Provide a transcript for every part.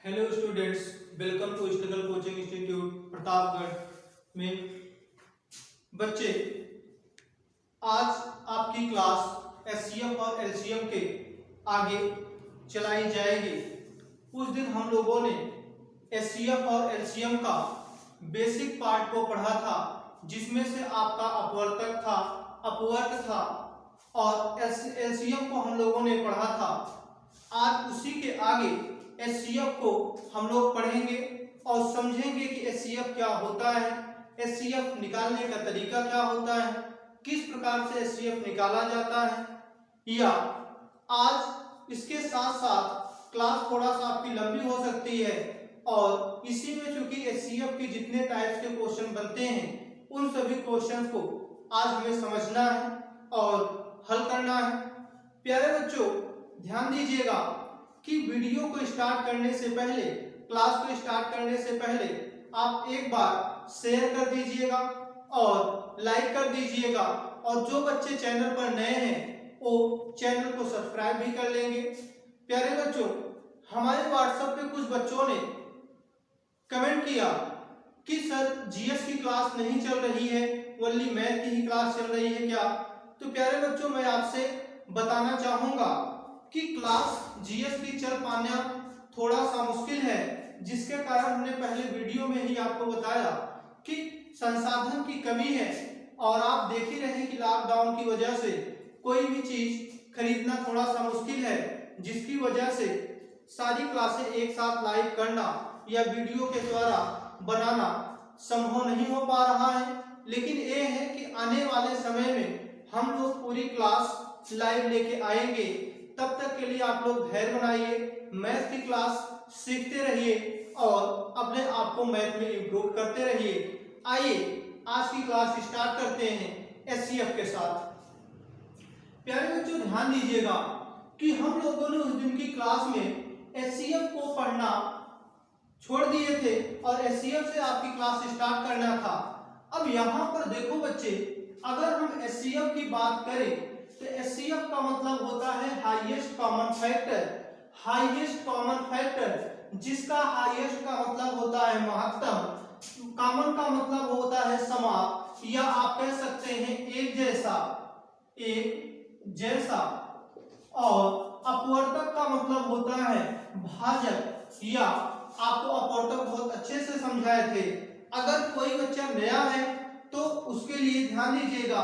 Hello students, welcome to struggle coaching institute Pratapgarh में। बच्चे, आज आपकी क्लास एचसीएफ और एलसीएम के आगे चलाई जाएगी। उस दिन हम लोगों ने एचसीएफ और एलसीएम का बेसिक पार्ट को पढ़ा था, जिसमें से आपका अपवर्तक था, अपवर्ग था और एलसीएम को हम लोगों ने पढ़ा था। आज उसी के आगे एचसीएफ को हम लोग पढ़ेंगे और समझेंगे कि एचसीएफ क्या होता है, एचसीएफ निकालने का तरीका क्या होता है, किस प्रकार से एचसीएफ निकाला जाता है। या आज इसके साथ साथ क्लास थोड़ा सा आपकी लंबी हो सकती है और इसी में चूंकि एचसीएफ के जितने टाइप्स के क्वेश्चन बनते हैं उन सभी क्वेश्चन को आज हमें समझना है और हल करना है। प्यारे बच्चों, ध्यान दीजिएगा कि वीडियो को स्टार्ट करने से पहले, क्लास को स्टार्ट करने से पहले आप एक बार शेयर कर दीजिएगा और लाइक कर दीजिएगा, और जो बच्चे चैनल पर नए हैं वो चैनल को सब्सक्राइब भी कर लेंगे। प्यारे बच्चों, हमारे व्हाट्सएप पे कुछ बच्चों ने कमेंट किया कि सर जीएस की क्लास नहीं चल रही है, ओनली मैथ की ही क्लास चल रही है क्या? तो प्यारे बच्चों, मैं आपसे बताना चाहूंगा कि क्लास जीएस की चल पाना थोड़ा सा मुश्किल है, जिसके कारण हमने पहले वीडियो में ही आपको बताया कि संसाधन की कमी है और आप देख ही रहे कि लॉकडाउन की वजह से कोई भी चीज खरीदना थोड़ा सा मुश्किल है, जिसकी वजह से सारी क्लासें एक साथ लाइव करना या वीडियो के द्वारा बनाना संभव नहीं हो पा रहा है। लेकिन ये है कि आने वाले समय में हम लोग पूरी क्लास लाइव लेके आएंगे। तब तक के लिए आप लोग धैर्य बनाइए, मैथ की क्लास सीखते रहिए और अपने आप को मैथ में इम्प्रूव करते रहिए। आइए आज की क्लास स्टार्ट करते हैं एचसीएफ के साथ। प्यारे बच्चों, ध्यान दीजिएगा कि हम लोगों ने उस दिन की क्लास में एचसीएफ को पढ़ना छोड़ दिए थे और एचसीएफ से आपकी क्लास स्टार्ट करना था। अब यहाँ पर देखो बच्चे, अगर हम एचसीएफ की बात करें तो एचसीएफ का मतलब होता है highest common factor. Highest common factor, जिसका हाईएस्ट का मतलब होता है महत्तम, कॉमन का मतलब होता है समान, या आप कह सकते हैं एक जैसा, एक जैसा। और अपवर्तक का मतलब होता है भाजक, या आपको अपवर्तक बहुत अच्छे से समझाए थे। अगर कोई बच्चा नया है तो उसके लिए ध्यान दीजिएगा,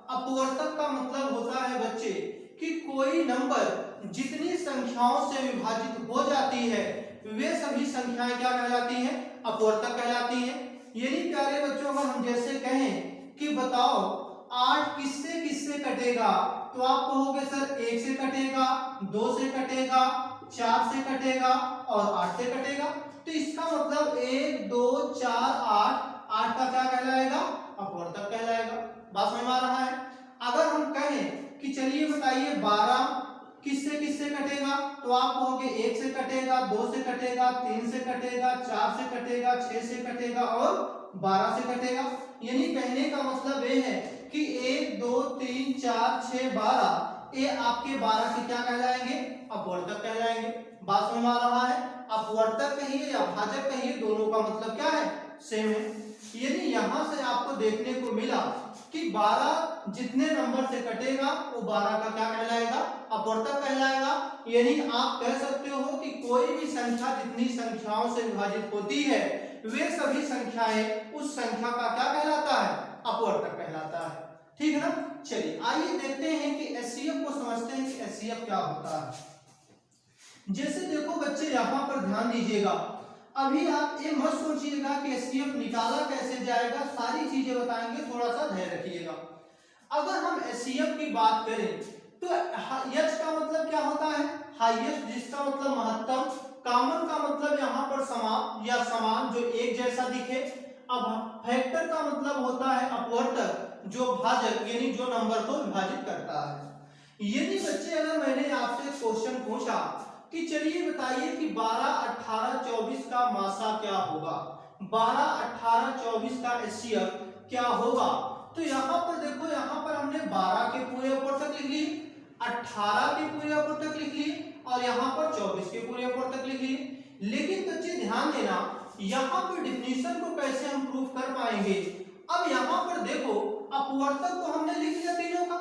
अपवर्तक का मतलब होता है बच्चे कि कोई नंबर जितनी संख्याओं से विभाजित हो जाती है वे सभी संख्याएं क्या कहलाती हैं? अपवर्तक कहलाती हैं। यानी प्यारे बच्चों, अगर हम जैसे कहें कि बताओ 8 किससे किससे कटेगा, तो आप कहोगे सर 1 से कटेगा, 2 से कटेगा, 4 से कटेगा और 8 से कटेगा। तो इसका मतलब 1 2 4 8, 8 का क्या कहलाएगा? अपवर्तक कहलाएगा। बात समझ में आ रहा है? अगर हम कहें कि चलिए बताइए 12 किससे किससे कटेगा, तो आप कहोगे 1 से कटेगा, 2 से कटेगा, 3 से कटेगा, 4 से कटेगा, 6 से कटेगा और 12 से कटेगा। यानी कहने का मतलब ये है कि 1 2 3 4 6 12, ये आपके 12 के क्या कहलाएंगे? अपवर्तक कहलाएंगे। बात समझ में आ रहा है? अपवर्तक कहिए या भाजक कहिए, दोनों का मतलब क्या है? सेम है। यानी यहां से आपको देखने को मिला कि 12 जितने नंबर से कटेगा वो 12 का क्या कहलाएगा? अपवर्तक कहलाएगा। यानी आप कह सकते हो कि कोई भी संख्या जितनी संख्याओं से विभाजित होती है वे सभी संख्याएं उस संख्या का क्या कहलाता है? अपवर्तक कहलाता है। ठीक है ना? चलिए आइए देखते हैं कि एचसीएफ को समझते हैं कि एचसीएफ क्या होता है। जैसे देखो बच्चे, यहाँ पर ध्यान दीजिएगा, अभी आप ये मत सोचिएगा कि एचसीएफ निकाला कैसे जाएगा, सारी चीजें बताएंगे, थोड़ा सा धैर्य रखिएगा। अगर हम एचसीएफ की बात करें तो एच का मतलब क्या होता है? हाईएस्ट, जिसका मतलब महत्तम। कॉमन का मतलब यहाँ पर समान या समान, जो एक जैसा दिखे। अब फैक्टर का मतलब होता है अपवर्तक, जो भाजक यानी जो नंबर को विभाजित करता है। यदि बच्चे, अगर मैंने आपसे क्वेश्चन पूछा कि चलिए बताइए कि 12 18 24 का मासा क्या होगा, 12 18 24 का एचसीएफ क्या होगा, तो यहाँ पर देखो, यहाँ पर हमने 12 के पूरे अपवर्तक लिख लिए, 18 के पूरे अपवर्तक लिख लिए और यहाँ पर 24 के पूरे अपवर्तक लिख लिए। लेकिन बच्चे ध्यान देना, यहाँ पर डिफिनीशन को कैसे हम प्रूफ कर पाएंगे। अब यहाँ पर देखो अपवर्तक तो हमने लिख लिया तीनों का,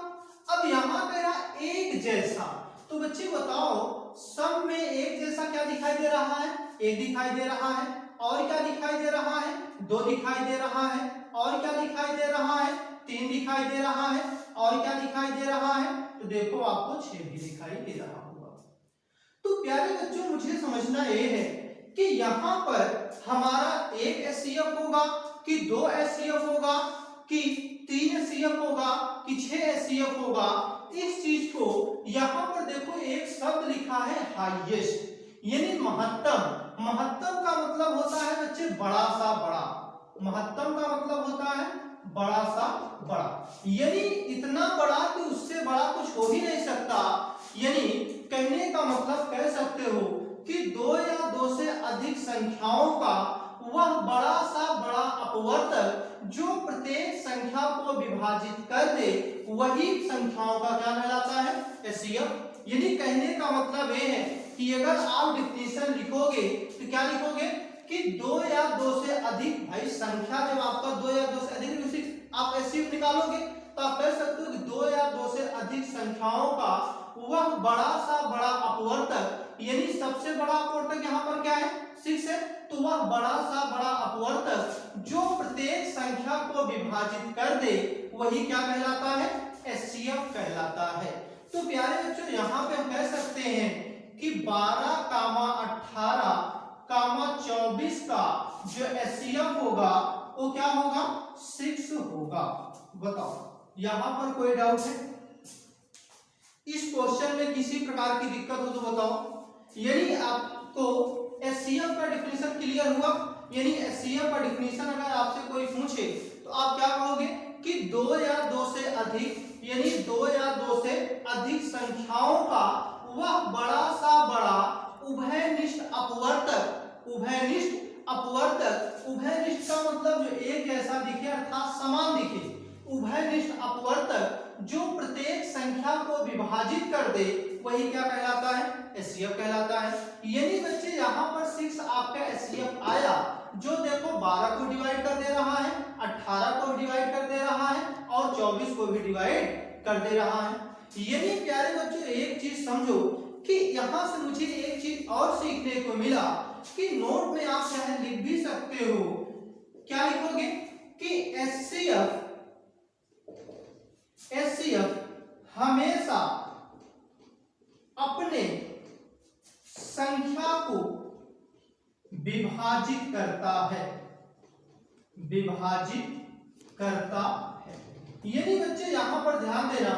अब यहाँ कह रहा एक जैसा, तो बच्चे बताओ सब में एक जैसा क्या दिखाई दे रहा है, एक दिखाई दे रहा है, और क्या दिखाई दे रहा है, दो दिखाई दे रहा है, और क्या दिखाई दे रहा है, तीन दिखाई दे रहा है, और क्या दिखाई दे रहा है, तो देखो आपको 6 भी दिखाई दे रहा होगा। तो प्यारे बच्चों मुझे समझना ये है कि यहाँ पर हमारा एक HCF होगा कि 2 HCF होगा कि 3 HCF होगा कि 6 HCF होगा। इस चीज को यहाँ पर देखो एक शब्द लिखा है हाईएस्ट, यानी महत्तम। महत्तम का मतलब होता है बच्चे बड़ा सा बड़ा, महत्तम का मतलब होता है बड़ा सा बड़ा, यानी इतना बड़ा कि उससे बड़ा कुछ हो ही नहीं सकता। यानी कहने का मतलब कह सकते हो कि 2 या 2 से अधिक संख्याओं का वह बड़ा सा बड़ा अपवर्तक जो प्रत्येक संख्या को विभाजित कर दे, वही संख्याओं का क्या कहलाता है, HCF। यानी कहने का मतलब ये है कि अगर आप डिफिनीशन लिखोगे तो क्या लिखोगे कि 2 या 2 से अधिक, भाई संख्या जब आपका 2 या 2 से अधिक आप HCF निकालोगे तो आप कह सकते हो कि 2 या 2 से अधिक संख्याओं का वह बड़ा सा बड़ा अपवर्तक, यानी सबसे बड़ा अपवर्तक यहाँ पर क्या है, 6 है, तो वह बड़ा सा बड़ा अपवर्तक जो प्रत्येक संख्या को विभाजित कर दे, वही क्या कहलाता है, HCF कहलाता है। तो प्यारे बच्चों यहाँ पे हम कह सकते हैं कि 12, 18, 24 का जो HCF होगा वो क्या होगा, 6 होगा। बताओ यहाँ पर कोई डाउट है? इस क्वेश्चन में किसी प्रकार की दिक्कत हो तो बताओ। यानी आपको HCF का डिफिनीशन क्लियर हुआ। यानी HCF का डिफिनीशन अगर आपसे कोई पूछे तो आप क्या कहोगे कि 2 या 2 से अधिक, यानी 2 या 2 से अधिक संख्याओं का वह बड़ा सा बड़ा उभयनिष्ठ अपवर्तक। उभयनिष्ठ अपवर्तक, उभयनिष्ठ का मतलब जो एक जैसा दिखे अर्थात समान दिखे, उभयनिष्ठ अपवर्तक जो प्रत्येक संख्या को विभाजित कर दे, वही क्या कहलाता है, HCF कहलाता है। यानी बच्चे यहाँ पर 6 आपका HCF आया, जो देखो 12 को डिवाइड कर दे रहा है, 18 को डिवाइड कर दे रहा है और 24 को भी डिवाइड कर दे रहा है। यानी प्यारे बच्चों एक चीज समझो कि यहाँ से मुझे एक चीज और सीखने को मिला कि नोट में आप चाहे लिख भी सकते हो, क्या लिखोगे कि HCF हमेशा अपने संख्या को विभाजित करता है, विभाजित करता है। यानी बच्चे यहां पर ध्यान देना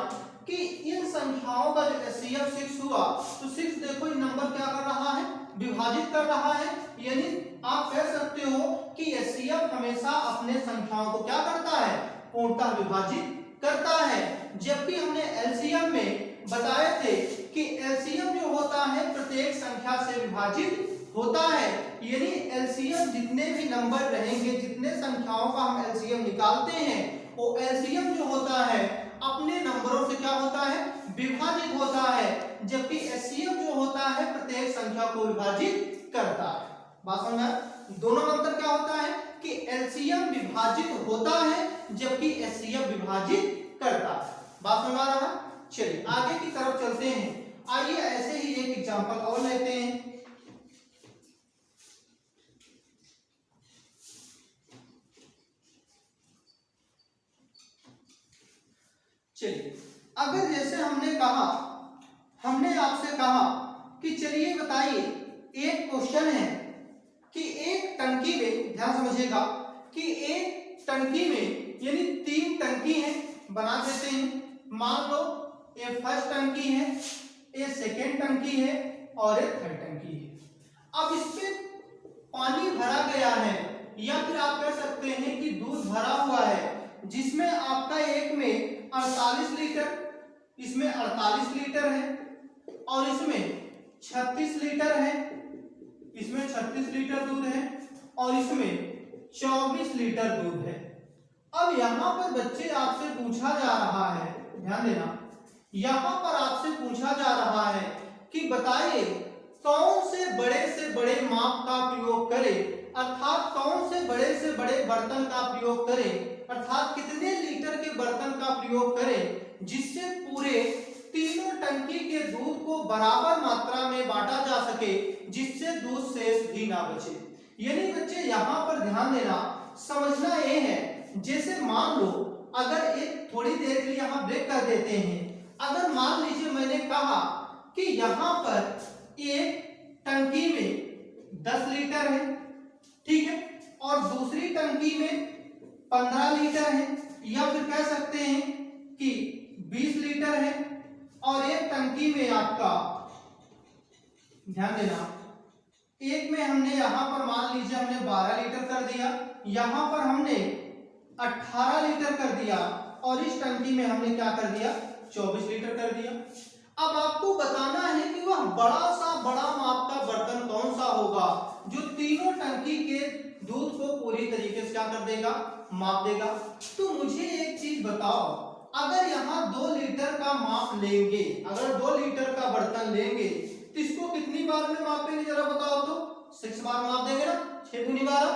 कि इन संख्याओं का जो HCF 6 हुआ, तो 6 देखो ये नंबर क्या कर रहा है, विभाजित कर रहा है। यानी आप कह सकते हो कि HCF हमेशा अपने संख्याओं को क्या करता है, पूर्णतः विभाजित करता है। जबकि हमने LCM में बताए थे कि LCM जो होता है प्रत्येक संख्या से विभाजित होता है। यानी LCM जितने भी नंबर रहेंगे, जितने संख्याओं का हम LCM निकालते हैं, वो LCM जो होता है अपने नंबरों से क्या होता है, विभाजित होता है। जबकि HCF जो होता है प्रत्येक संख्या को विभाजित करता है। बात समझ में? दोनों में अंतर क्या होता है कि LCM विभाजित होता है जबकि HCF विभाजित करता है। बात समझ आ रहा है? चलिए आगे की तरफ चलते हैं। आइए ऐसे ही एक एग्जांपल और लेते हैं। चलिए अगर जैसे हमने आपसे कहा कि चलिए बताइए, एक क्वेश्चन है कि एक टंकी में, ध्यान समझिएगा कि एक टंकी में यानी 3 टंकी है, बना देते हैं। मान लो ये फर्स्ट टंकी है, ये सेकेंड टंकी है और एक थर्ड टंकी है। अब इसमें पानी भरा गया है या फिर आप कह सकते हैं कि दूध भरा हुआ है, जिसमें आपका एक में 48 लीटर, इसमें 48 लीटर है और इसमें 36 लीटर है, इसमें 36 लीटर दूध है और इसमें 24 लीटर दूध है। अब यहाँ पर बच्चे आपसे पूछा जा रहा है, ध्यान देना, यहाँ पर आपसे पूछा जा रहा है कि बताइए कौन से बड़े माप का प्रयोग करें, अर्थात कौन से बड़े बर्तन का प्रयोग करें, अर्थात कितने लीटर के बर्तन का प्रयोग करें जिससे पूरे तीनों टंकी के दूध को बराबर मात्रा में बांटा जा सके, जिससे दूध शेष भी ना बचे। यानी बच्चे यहाँ पर ध्यान देना, समझना ये है, जैसे मान लो अगर एक थोड़ी देर के लिए यहाँ ब्रेक कर देते हैं। अगर मान लीजिए मैंने कहा कि यहाँ पर एक टंकी में 10 लीटर है, ठीक है, और दूसरी टंकी में 15 लीटर है, या फिर कह सकते हैं कि 20 लीटर है, और एक टंकी में आपका, ध्यान देना, एक में हमने यहाँ पर मान लीजिए हमने 12 लीटर कर दिया, यहाँ पर हमने 18 लीटर कर दिया, और इस टंकी में हमने क्या कर दिया, 24 लीटर कर दिया। अब आपको बताना है कि वह बड़ा माप का बर्तन कौन सा होगा जो तीनों टंकी के दूध को पूरी तरीके से क्या कर देगा, माप देगा। तो मुझे एक चीज बताओ, अगर यहाँ 2 लीटर का माप लेंगे, अगर 2 लीटर का बर्तन लेंगे तो इसको कितनी बार में मापेंगे, जरा बताओ तो। 6 बार माप देंगे ना, 6 दूनी 12।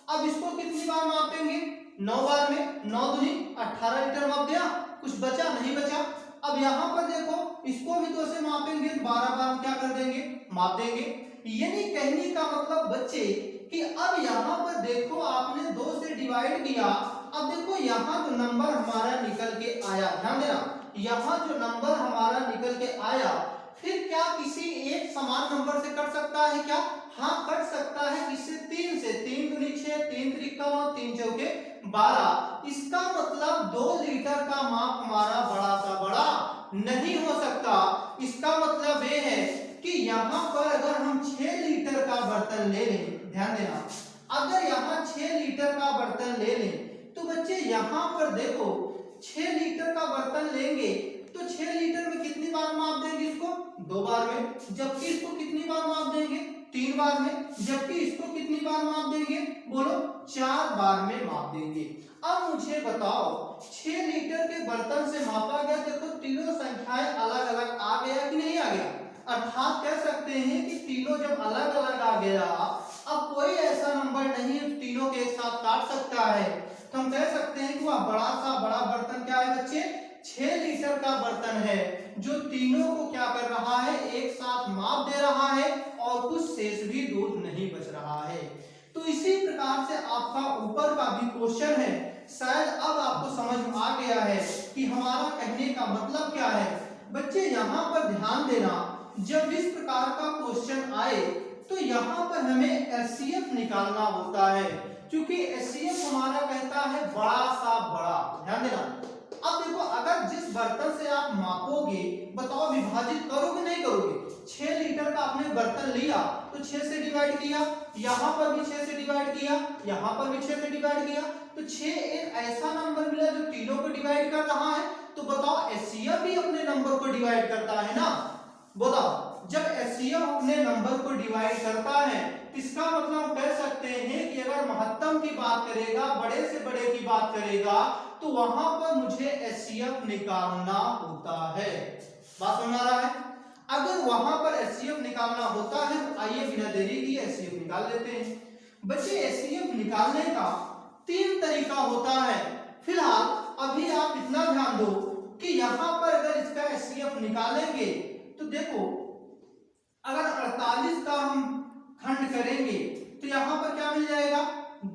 अब इसको कितनी बार मापेंगे, 9 बार में, 9 दूनी 18 लीटर माप दिया, कुछ बचा नहीं बचा। अब यहाँ पर देखो, इसको भी 2 से मापेंगे, 12 बार क्या कर देंगे, माप देंगे। यानी कहने का मतलब बच्चे कि अब यहाँ पर देखो आपने 2 से डिवाइड किया, अब देखो यहाँ जो नंबर हमारा निकल के आया, ध्यान देना, यहाँ जो नंबर हमारा निकल के आया, फिर क्या किसी एक समान नंबर से कट सकता है क्या? हाँ कट सकता है, किससे? 3 से। 3 दूनी 6, 3 त्रिका 9, 3 चौके 12। इसका मतलब 2 लीटर का माप हमारा बड़ा सा बड़ा नहीं हो सकता। इसका मतलब ये है कि यहाँ पर अगर हम 6 लीटर का बर्तन ले लें, ध्यान देना, अगर यहाँ 6 लीटर का बर्तन ले लें तो बच्चे यहाँ पर देखो 6 लीटर का बर्तन लेंगे तो 6 लीटर में कितनी बार माप देंगे इसको? 2 बार में। जबकि इसको कितनी बार माप देंगे? 3 बार में। जबकि इसको कितनी बार माप देंगे? बोलो 4 बार में माप देंगे। अब मुझे बताओ 6 लीटर के बर्तन से मापा गया, देखो तीनों संख्याएं अलग अलग आ गया कि नहीं आ गया? अर्थात कह सकते हैं कि तीनों जब अलग अलग आ गया, अब कोई ऐसा नंबर नहीं है तीनों के एक साथ काट सकता है, तो हम कह सकते हैं कि वह बड़ा सा बड़ा बर्तन क्या है बच्चे? 6 लीटर का बर्तन है जो तीनों को क्या कर रहा है? एक साथ माप दे रहा है और कुछ शेष भी दूध नहीं बच रहा है। तो इसी प्रकार से आपका ऊपर का भी क्वेश्चन है, शायद अब आपको समझ में आ गया है कि हमारा कहने का मतलब क्या है। बच्चे यहाँ पर ध्यान देना, जब इस प्रकार का क्वेश्चन आए तो यहाँ पर हमें एचसीएफ निकालना होता है, क्योंकि एचसीएफ हमारा कहता है बड़ा सा बड़ा। ध्यान देना, अब देखो अगर जिस बर्तन से आप मापोगे, बताओ विभाजित करोगे नहीं करोगे? 6 लीटर का आपने बर्तन लिया तो 6 से डिवाइड किया, यहाँ पर भी 6 से डिवाइड किया, यहाँ पर भी 6 से डिवाइड किया, तो 6 एक ऐसा नंबर मिला जो तीनों को डिवाइड कर रहा है। तो बताओ एचसीएफ भी अपने नंबर को डिवाइड करता है ना? बताओ, जब एचसीएफ अपने नंबर को डिवाइड करता है, इसका मतलब कह सकते हैं कि अगर महत्तम की बात करेगा, बड़े से बड़े की बात करेगा, तो वहां पर मुझे एचसीएफ निकालना होता है। बात समझ आ रहा है? अगर वहां पर एचसीएफ निकालना होता है तो आइए बिना देरी किए एचसीएफ निकाल लेते हैं। बच्चे एचसीएफ निकालने का 3 तरीका होता है। फिलहाल अभी आप इतना ध्यान दो कि यहाँ पर अगर इसका एचसीएफ निकालेंगे तो देखो अगर 48 का हम खंड करेंगे तो यहाँ पर क्या मिल जाएगा?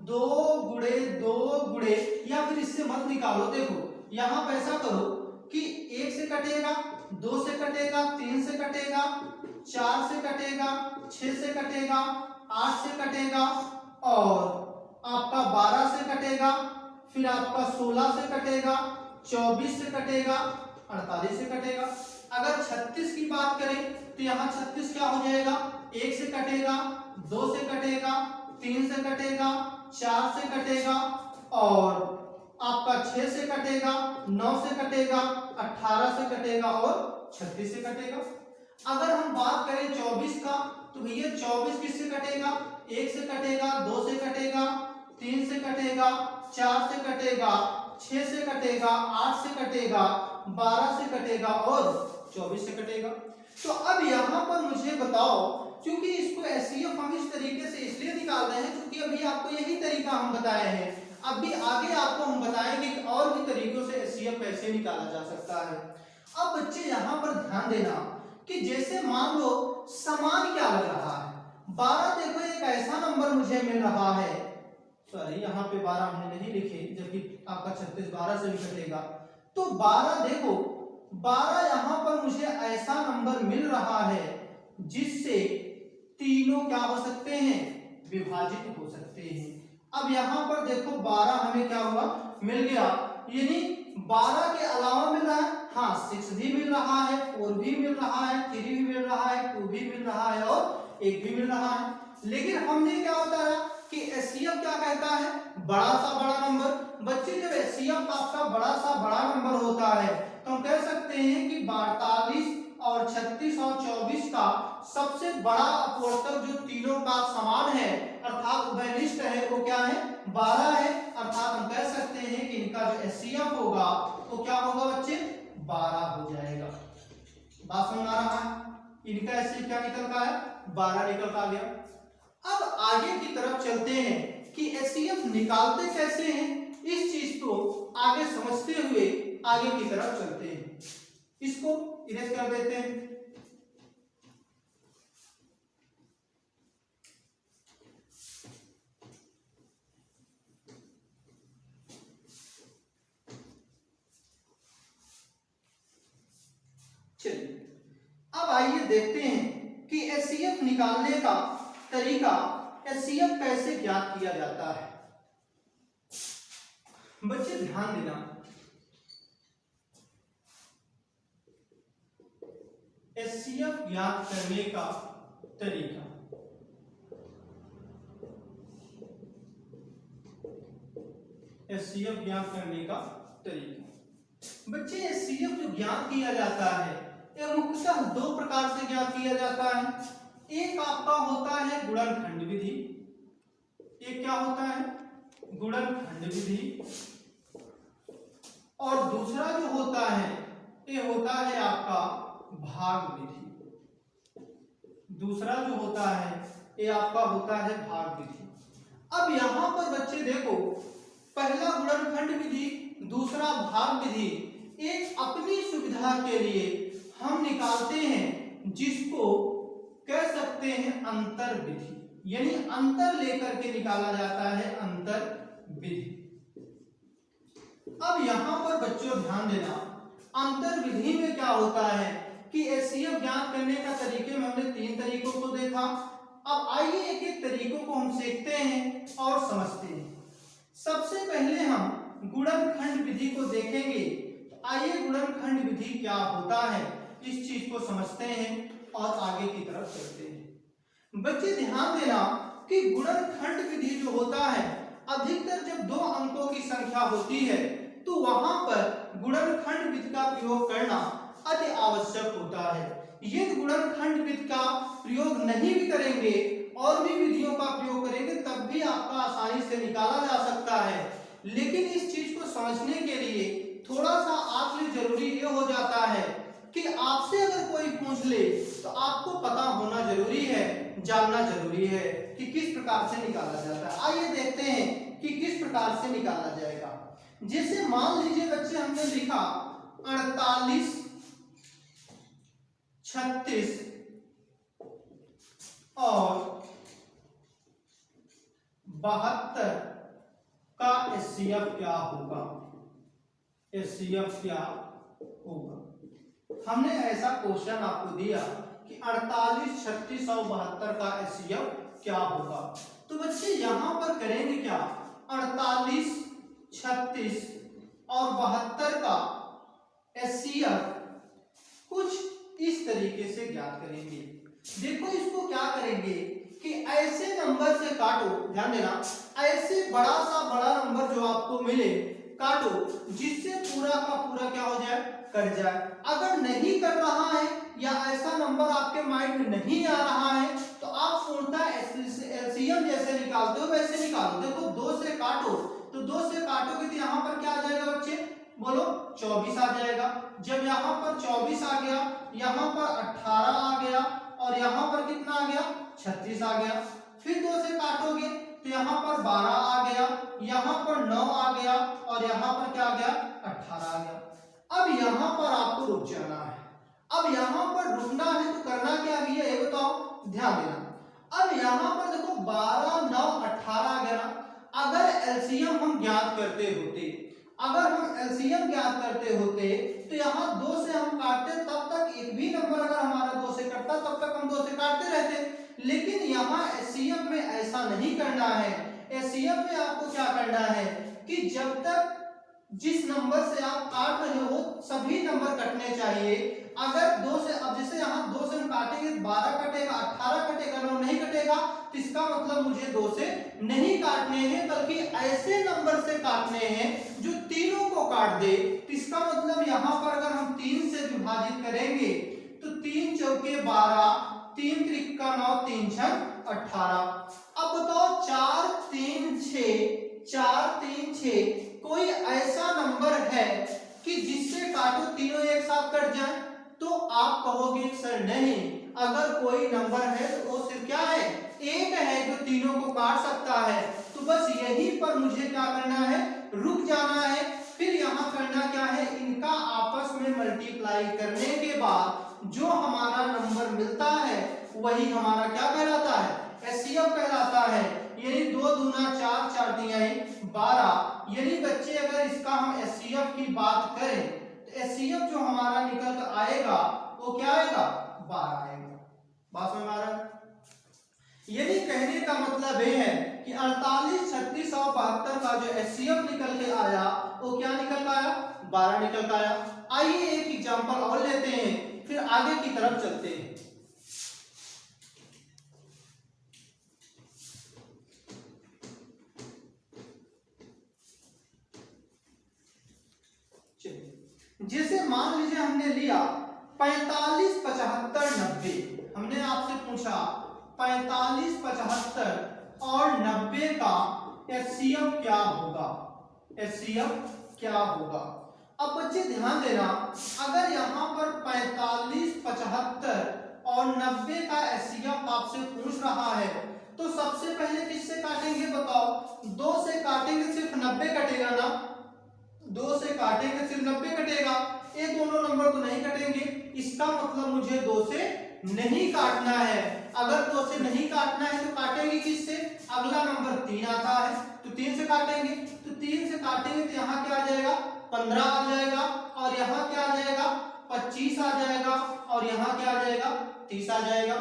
2 गुणे 2 गुणे, या फिर इससे मत निकालो, देखो यहाँ पर ऐसा करो कि 1 से कटेगा, 2 से कटेगा, 3 से कटेगा, 4 से कटेगा, 6 से कटेगा, 8 से कटेगा, और आपका 12 से कटेगा, फिर आपका 16 से कटेगा, 24 से कटेगा, 48 से कटेगा। अगर 36 की बात करें तो यहाँ 36 क्या हो जाएगा? 1 से कटेगा, 2 से कटेगा, 3 से कटेगा, 4 से कटेगा, और आपका 6 से कटेगा, 9 से कटेगा, 18 से कटेगा, और 36 से कटेगा। अगर हम बात करें 24 का तो भैया 24 किससे कटेगा? 1 से कटेगा, 2 से कटेगा, 3 से कटेगा, 4 से कटेगा, 6 से कटेगा, 8 से कटेगा, 12 से कटेगा, और 24 से कटेगा। तो अब यहाँ पर मुझे बताओ क्योंकि इसको एचसीएफ हम इस तरीके से इसलिए निकाल रहे हैं क्योंकि अभी आपको यही तरीका हम बताए हैं। अभी आगे आपको हम बताएंगे कि और भी तरीकों से एचसीएफ कैसे निकाला जा सकता है। अब बच्चे यहाँ पर ध्यान देना कि जैसे मान लो समान क्या लग रहा है, 12 देखो एक ऐसा नंबर मुझे मिल रहा है, सॉरी यहाँ पे 12 हमने नहीं लिखे जबकि आपका 36 12 से भी कटेगा, तो 12 देखो 12 यहाँ पर मुझे ऐसा नंबर मिल रहा है जिससे तीनों क्या हो सकते हैं, विभाजित हो सकते हैं। अब यहाँ पर देखो 12 हमें क्या हुआ, मिल गया, यानी 12 के अलावा मिल रहा है, हाँ 6 भी मिल रहा है, 4 भी मिल रहा है, 3 भी मिल रहा है, 2 भी मिल रहा है और 1 भी मिल रहा है। लेकिन हमने क्या बताया कि एचसीएफ क्या कहता है, बड़ा सा बड़ा नंबर। बच्चे जब एचसीएफ आपका बड़ा सा बड़ा नंबर होता है तो हम कह सकते हैं कि 42 और 36 और 24 का सबसे बड़ा अपवर्तक जो तीनों का समान है अर्थात उभयनिष्ठ है वो क्या है, 12 है। अर्थात हम कह सकते हैं कि इनका जो एचसीएफ होगा तो क्या होगा बच्चे, 12 हो जाएगा। बात समझ आ रहा है, इनका एचसीएफ क्या निकल का है, 12 निकल का आ गया। अब आगे की तरफ चलते हैं कि एचसीएफ निकालते कैसे हैं, इस चीज को आगे समझते हुए आगे की तरफ चलते हैं। इसको इरेज कर देते हैं। चलिए अब आइए देखते हैं कि एचसीएफ निकालने का तरीका, एचसीएफ कैसे ज्ञात किया जाता है। बच्चे ध्यान देना, एचसीएफ ज्ञात करने का तरीका, एचसीएफ ज्ञात करने का तरीका। बच्चे एचसीएफ जो ज्ञात किया जाता है यह मुख्यतः दो प्रकार से ज्ञात किया जाता है। एक आपका होता है गुणनखंड विधि, एक क्या होता है, गुणनखंड विधि, और दूसरा जो होता है ये होता है आपका भाग विधि। दूसरा जो होता है ये आपका होता है भाग विधि। अब यहां पर बच्चे देखो, पहला गुणनखंड विधि, दूसरा भाग विधि, एक अपनी सुविधा के लिए हम निकालते हैं जिसको कह सकते हैं अंतर विधि, यानी अंतर लेकर के निकाला जाता है अंतर विधि। अब यहां पर बच्चों ध्यान देना, अंतर विधि में क्या होता है कि एचसीएफ ज्ञात करने का तरीके में हमने 3 तरीकों को देखा। अब आइए एक एक तरीकों को हम सीखते हैं और समझते हैं। सबसे पहले हम गुणनखंड विधि को देखेंगे। आइए गुणनखंड विधि क्या होता है इस चीज को समझते हैं और आगे की तरफ चलते हैं। बच्चे ध्यान देना कि गुणनखंड विधि जो होता है, अधिकतर जब 2 अंकों की संख्या होती है तो वहां पर गुणनखंड विधि का प्रयोग करना अति आवश्यक होता है। यदि गुणनखंड विधि का प्रयोग नहीं भी करेंगे और भी विधियों का प्रयोग करेंगे तब भी आपका आसानी से निकाला जा सकता है। लेकिन इस चीज को समझने के लिए थोड़ा सा आपके लिए जरूरी ये हो जाता है कि आपसे अगर कोई पूछ ले तो आपको पता होना जरूरी है, जानना जरूरी है कि किस प्रकार से निकाला जाता है। आइए देखते हैं कि किस प्रकार से निकाला जाएगा। जैसे मान लीजिए बच्चे हमने लिखा 48 36 और 72 का एचसीएफ क्या होगा, एचसीएफ क्या होगा। हमने ऐसा क्वेश्चन आपको दिया कि 48 36 और 72 का एचसीएफ क्या होगा, तो बच्चे यहां पर करेंगे क्या, 48 36 और 72 का एचसीएफ कुछ इस तरीके से ज्ञात करेंगे। देखो इसको क्या करेंगे कि ऐसे नंबर से काटो, ध्यान देना, ऐसे बड़ा सा बड़ा नंबर जो आपको मिले काटो जिससे पूरा का पूरा क्या हो जाए, कट जाए। अगर नहीं कर रहा है या ऐसा नंबर आपके माइंड में नहीं आ रहा है तो आप पूर्णतः एलसीएम जैसे निकालते हो वैसे निकालो। देखो 2 से काटो तो 2 से काटोगे तो यहाँ पर क्या आ जाएगा बच्चे, बोलो 24 आ जाएगा। जब यहाँ पर 24 आ गया, यहाँ पर 18 आ गया और यहाँ पर कितना आ गया 36 आ गया। फिर 2 से काटोगे तो यहाँ पर 12 आ गया, यहाँ पर 9 आ गया और यहाँ पर क्या आ गया 18 आ गया। अब यहाँ पर आपको रुक जाना है। अब यहाँ पर रुकना है तो करना क्या है ये बताओ, ध्यान देना। अब यहाँ पर देखो 12 9 18 आ गया ना। अगर एलसीएम हम ज्ञात करते होते, अगर हम एलसीएम ज्ञात करते होते तो यहाँ 2 से हम काटते, तब तक एक भी नंबर अगर हमारा 2 से कटता तब तक हम 2 से काटते रहते। लेकिन यहाँ एचसीएफ में ऐसा नहीं करना है। एचसीएफ में आपको क्या करना है कि जब तक जिस नंबर से आप काट रहे हो सभी नंबर कटने चाहिए। अगर 2 से, अब जैसे यहाँ 2 से हम काटेंगे 12 कटेगा, 18 कटेगा, 9 नहीं कटेगा, तो इसका मतलब मुझे 2 से नहीं काटने हैं बल्कि ऐसे नंबर से काटने हैं जो तीनों को काट दे। तो इसका मतलब यहाँ पर अगर हम 3 से विभाजित करेंगे तो 3 चौके 12, 3 त्रिका 9, 3 छक 18। अब बताओ 4 3 6, 4 3 6 कोई ऐसा नंबर है कि जिससे काटो तीनों एक साथ कट जाए? तो आप कहोगे सर नहीं, अगर कोई नंबर है तो वो सिर्फ क्या है, एक है जो तीनों को काट सकता है। तो बस यहीं पर मुझे क्या करना है, रुक जाना है। फिर यहाँ करना क्या है, इनका आपस में मल्टीप्लाई करने के बाद जो हमारा नंबर मिलता है वही हमारा क्या कहलाता है, एचसीएफ कहलाता है। यानी 2 दूना 4, 4 तिया 12। यानी बच्चे अगर इसका हम एचसीएफ की बात करें तो एचसीएफ जो हमारा निकल कर आएगा वो क्या आएगा, 12 आएगा। बात समझ में आ रहा है? यानी कहने का मतलब ये है कि 48 36 और 72 का जो एचसीएफ निकल के आया वो क्या निकल कर आया, 12 निकल कर आया। आइए एक एग्जांपल और लेते हैं, फिर आगे की तरफ चलते हैं। जैसे मान लीजिए हमने लिया 45 75 90। हमने आपसे पूछा 45 75 और 90 का एचसीएफ क्या होगा, एचसीएफ क्या होगा। अब बच्चे ध्यान देना, अगर यहाँ पर 45 75 और 90 का एचसीएफ आपसे पूछ रहा है तो सबसे पहले किससे काटेंगे बताओ? 2 से काटेंगे सिर्फ 90 कटेगा ना, 2 से काटेंगे सिर्फ 90 कटेगा। ये दोनों नंबर तो नहीं कटेंगे, इसका मतलब मुझे 2 से नहीं काटना है। अगर 2 से नहीं काटना है तो काटेंगे किससे? अगला नंबर 3 आता है तो 3 से काटेंगे। तो 3 से काटेंगे तो यहाँ क्या आ जाएगा, 15 आ जाएगा और यहाँ क्या आ जाएगा, 25 आ जाएगा और यहाँ क्या आ जाएगा, 30 आ जाएगा।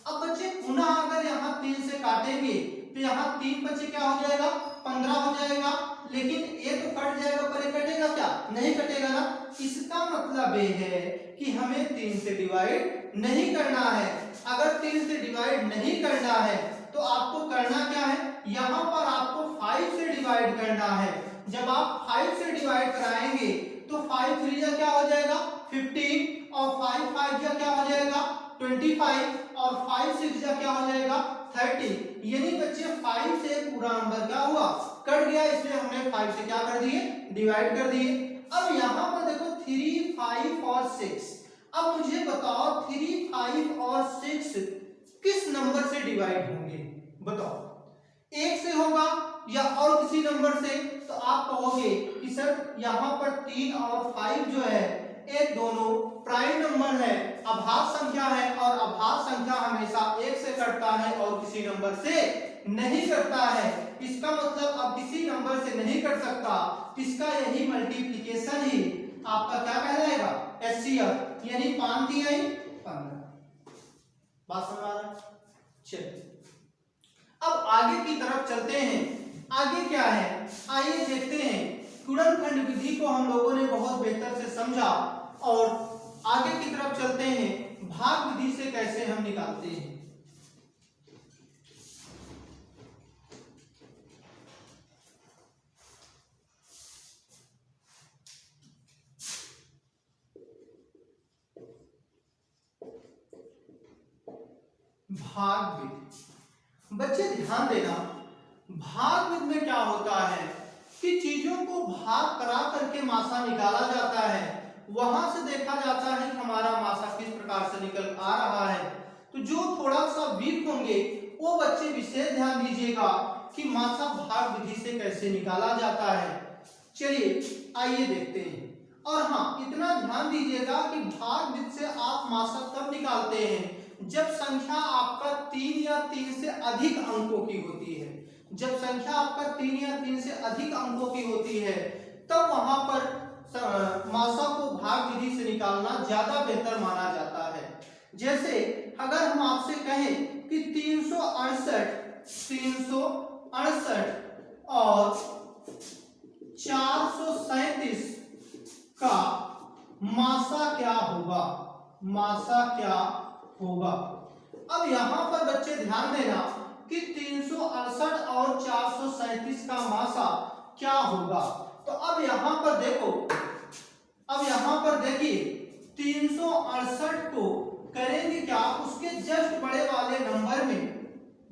अब बच्चे पुनः अगर यहाँ 3 से काटेंगे तो यहाँ 3 बच्चे क्या हो जाएगा, 15 हो जाएगा। लेकिन ये तो कट जाएगा पर ये कटेगा क्या, नहीं कटेगा ना। इसका मतलब ये है कि हमें 3 से डिवाइड नहीं करना है। अगर 3 से डिवाइड नहीं करना है तो आपको करना क्या है, यहाँ पर आपको 5 से डिवाइड करना है। जब आप 5 से डिवाइड कराएंगे तो 5 3 जा क्या हो जाएगा, 15 और 5 5 जा क्या हो जाएगा, 25 और 5 6 जा क्या हो जाएगा, 30। यानी बच्चे 5 से पूरा नंबर क्या हुआ, कट गया, इसलिए हमने 5 से क्या कर दिए, डिवाइड कर दिए। अब यहाँ पर देखो 3 5 और 6। अब मुझे बताओ 3 5 और 6 किस नंबर से डिवाइड होंगे बताओ, 1 से होगा या और किसी नंबर से? तो आप कहोगे कि सर यहाँ पर 3 और 5 जो है ये दोनों प्राइम नंबर है, अभाज्य संख्या है और अभाज्य संख्या हमेशा 1 से कटता है और किसी नंबर से नहीं कटता है। इसका मतलब अब किसी नंबर से नहीं कट सकता, इसका यही मल्टीप्लिकेशन ही आपका क्या कहलाएगा, एचसीएफ। यानी 5 3 15। बात समझ आ रहा है? चलिए अब आगे की तरफ चलते हैं। आगे क्या है, आइए देखते हैं। गुणनखंड विधि को हम लोगों ने बहुत बेहतर से समझा और आगे की तरफ चलते हैं, भाग विधि से कैसे हम निकालते हैं। भाग विधि, बच्चे ध्यान देना, भाग विधि में क्या होता है कि चीजों को भाग करा करके मासा निकाला जाता है। वहां से देखा जाता है कि हमारा मासा किस प्रकार से निकल आ रहा है। तो तो जो थोड़ा सा वीक होंगे वो बच्चे विशेष ध्यान दीजिएगा कि मासा भाग विधि से कैसे निकाला जाता है। चलिए आइए देखते हैं। और हाँ, इतना ध्यान दीजिएगा कि भाग विधि से आप मासा तब निकालते हैं जब संख्या आपका 3 या 3 से अधिक अंकों की होती है। जब संख्या आपका 3 या 3 से अधिक अंकों की होती है तब वहां पर मासा को भाग विधि से निकालना ज्यादा बेहतर माना जाता है। जैसे अगर हम आपसे कहें कि 368 और 437 का मासा क्या होगा, मासा क्या होगा। अब यहां पर बच्चे ध्यान देना कि 368 और 437 का मासा क्या होगा। तो अब यहां पर देखो, अब यहां पर देखिए 368 को करेंगे क्या, उसके जस्ट बड़े वाले नंबर में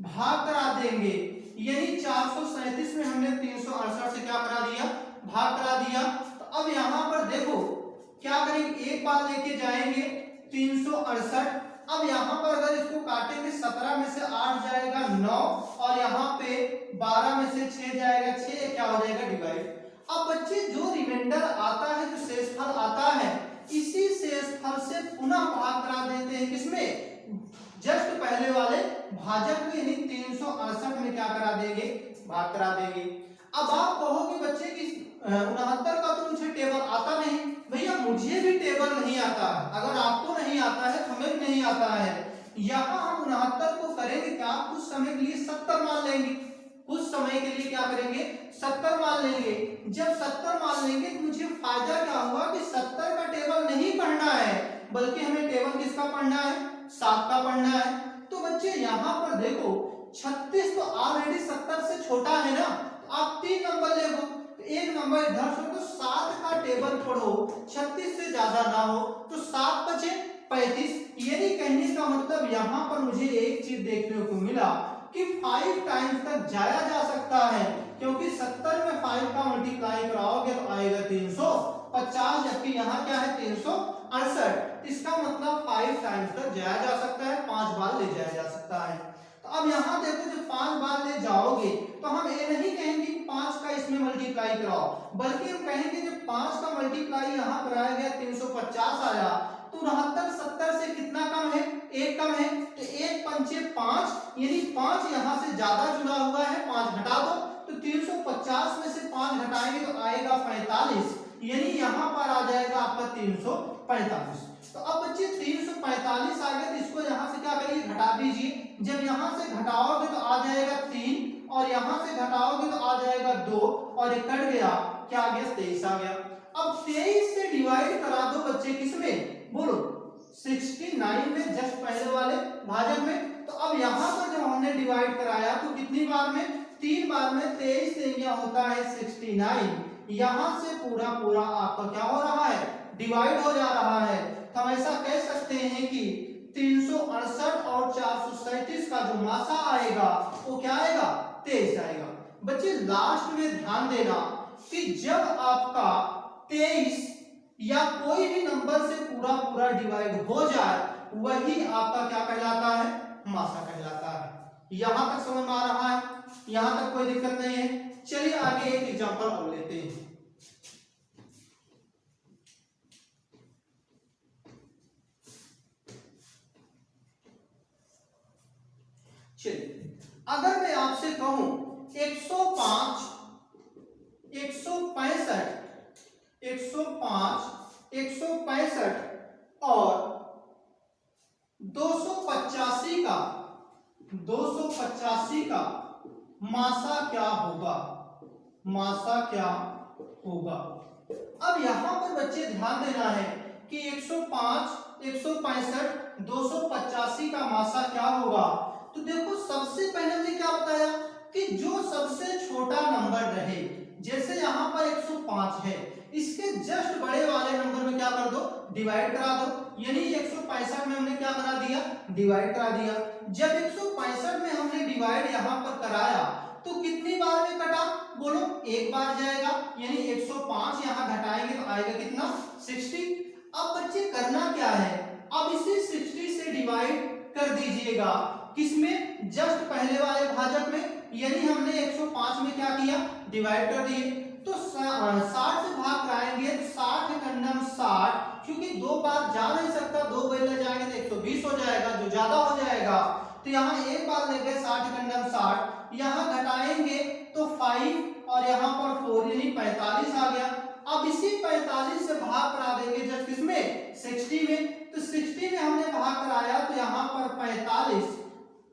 भाग करा देंगे, यानी 437 में हमने 368 से क्या करा दिया, भाग करा दिया। तो अब यहां पर देखो क्या करेंगे, एक बार लेके जाएंगे 368। अब यहाँ पर अगर इसको काटेंगे 17 में से 8 जाएगा 9 और यहाँ पे 12 में से 6 जाएगा 6, क्या हो जाएगा डिवाइड। अब बच्चे जो रिमाइंडर आता है, जो शेषफल आता है, इसी शेषफल से पुनः भाग करा देते हैं किसमें, जस्ट पहले वाले भाजक में, यानी 368 में क्या करा देंगे, भाग करा देंगे। अब आप कहोगे बच्चे कि 69 का तो मुझे टेबल आता नहीं। भैया मुझे भी टेबल नहीं आता है, अगर आपको नहीं आता है हमें भी नहीं आता है। यहाँ हम 69 को करेंगे क्या, कुछ समय के लिए 70 मान लेंगे, कुछ समय के लिए क्या करेंगे, 70 मान लेंगे। जब 70 मान लेंगे तो मुझे फायदा क्या हुआ कि 70 का टेबल नहीं पढ़ना है, बल्कि हमें टेबल किसका पढ़ना है, 7 का पढ़ना है। तो बच्चे यहाँ पर देखो 36 तो ऑलरेडी 70 से छोटा है ना, आप 3 नंबर ले लो, एक नंबर इधर से, तो 7 का टेबल पढ़ो, 36 से ज्यादा ना हो, तो 7 बचे 35। यानी कहने का मतलब यहाँ पर मुझे एक चीज देखने को मिला कि 5 टाइम्स तक जाया जा सकता है, क्योंकि 70 में 5 का मल्टीप्लाई कराओगे तो आएगा 350, जबकि यहाँ क्या है 368। इसका मतलब 5 टाइम्स तक जाया जा सकता है, 5 बार ले जाया जा सकता है। तो अब यहाँ देखो जब 5 बार ले जाओगे तो हम ये नहीं कहेंगे कि 5 का इसमें मल्टीप्लाई कराओ, बल्कि हम कहेंगे जब 5 का मल्टीप्लाई यहाँ कराया गया 350 आया, तो 69 70 से कितना कम है, 1 कम है, तो 1 पंचे 5, यानी 5 यहाँ से ज्यादा जुड़ा हुआ है, 5 घटा दो, तो 350 में से 5 घटाएंगे तो आएगा 45, यानी यहाँ पर आ जाएगा आपका 345। तो अब बच्चे 345 आ गया, तो इसको यहाँ से क्या करिए, घटा दीजिए। जब यहाँ से घटाओगे तो आ जाएगा 3 और यहाँ से घटाओगे तो आ जाएगा 2 और ये कट गया, क्या आ गया 23 आ गया। अब 23 से डिवाइड करा दो बच्चे किसमें, बोलो 69 में, जस्ट पहले वाले भाजक में। तो अब यहाँ पर जब हमने डिवाइड कराया तो कितनी बार में, 3 बार में, 23 से यहाँ होता है 69, यहाँ से पूरा पूरा आपका क्या हो रहा है, डिवाइड हो जा रहा है। तो हम ऐसा कह सकते हैं कि 368 और 437 का जो मासा आएगा वो क्या आएगा, 23 आएगा। बच्चे लास्ट में ध्यान देना कि जब आपका 23 या कोई भी नंबर से पूरा पूरा डिवाइड हो जाए, वही आपका क्या कहलाता है, मासा कहलाता है। यहां तक समझ में आ रहा है, यहां तक कोई दिक्कत नहीं है। चलिए आगे एक एग्जांपल और लेते हैं। चलिए अगर मैं आपसे कहूं 105 165 105 165 और 285 का मासा क्या होगा, मासा क्या होगा। अब यहां पर बच्चे ध्यान देना है कि 105 165 285 का मासा क्या होगा। तो देखो सबसे पहले हमने क्या बताया कि जो सबसे छोटा नंबर रहे, जैसे यहाँ पर 105 है, इसके जस्ट बड़े वाले नंबर में क्या कर दो, डिवाइड करा दो, यानी 165 में हमने क्या करा दिया, डिवाइड करा दिया। जब 165 में हमने डिवाइड यहाँ पर कराया तो कितनी बार में कटा, बोलो 1 बार जाएगा, यानी 105 यहाँ घटाएंगे तो आएगा कितना, 60। अब बच्चे करना क्या है, अब इसे 60 से डिवाइड कर दीजिएगा। किसमें? जस्ट पहले वाले भाजक में, यानी हमने 105 में क्या किया? डिवाइड कर दिए। तो 60 से भाग कराएंगे तो 60 एकम 60, क्योंकि दो बार जा नहीं सकता, दो बेले जाएंगे तो 120 हो जाएगा, जो ज्यादा हो जाएगा। तो यहाँ एक बार ले गए 60 एकम 60, यहाँ घटाएंगे तो 5 और यहाँ पर 4 यानी 45 आ गया। अब इसी 45 से भाग करा देंगे जब किसमें? 60 में। तो 60 में हमने भाग कराया तो यहाँ पर 45,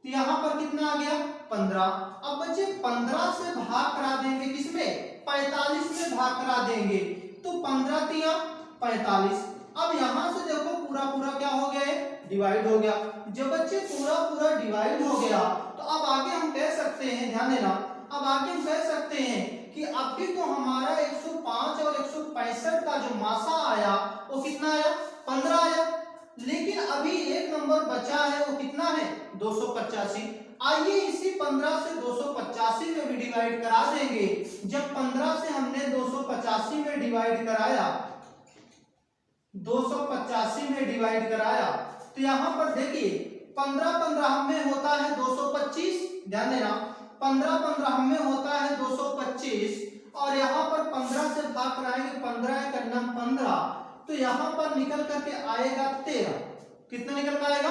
तो यहाँ पर कितना आ गया? 15। अब बच्चे 15 से भाग करा देंगे किसमें? 45 में भाग करा देंगे, तो 15 तिया 45। अब यहाँ से देखो पूरा पूरा क्या हो गया है? डिवाइड हो गया। जब बच्चे पूरा पूरा डिवाइड हो गया तो अब आगे हम कह सकते हैं, ध्यान देना, अब आगे हम कह सकते हैं कि अभी तो हमारा 105 और 165 का जो मासा आया वो कितना आया? 15 आया। लेकिन अभी एक नंबर बचा है, वो कितना है? 285। आइए इसी 15 से 285 में भी डिवाइड करा देंगे। जब 15 से हमने 285 में डिवाइड कराया, 285 में डिवाइड कराया, तो यहाँ पर देखिए 15 15 में होता है 225, ध्यान देना, 15 15 में होता है 225, और यहाँ पर 15 से भाग कराएंगे, 15 एकम 15, तो यहाँ पर निकल करके आएगा 13। कितना निकल कर आएगा?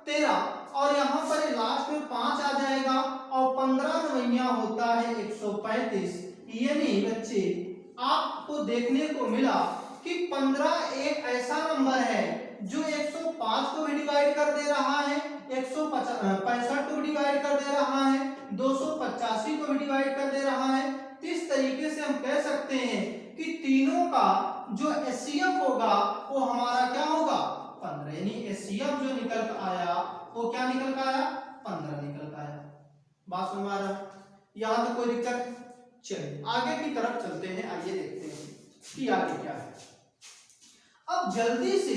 13। और यहाँ पर लास्ट में 5 आ जाएगा, और 15 नवैया होता है 135। यानी बच्चे आपको देखने को मिला कि 15 एक ऐसा नंबर है जो 105 को भी डिवाइड कर दे रहा है, 165 को भी डिवाइड कर दे रहा है, 285 को भी डिवाइड कर दे रहा है। इस तरीके से हम कह सकते हैं कि तीनों का जो एचसीएफ होगा वो हमारा क्या होगा? 15। यानी एचसीएफ जो निकल कर आया वो क्या निकल कर आया? 15 निकल कर आया। बात समझ आ रहा है? यहाँ तो कोई दिक्कत? चलिए आगे की तरफ चलते हैं, आइए देखते हैं कि आगे क्या है। अब जल्दी से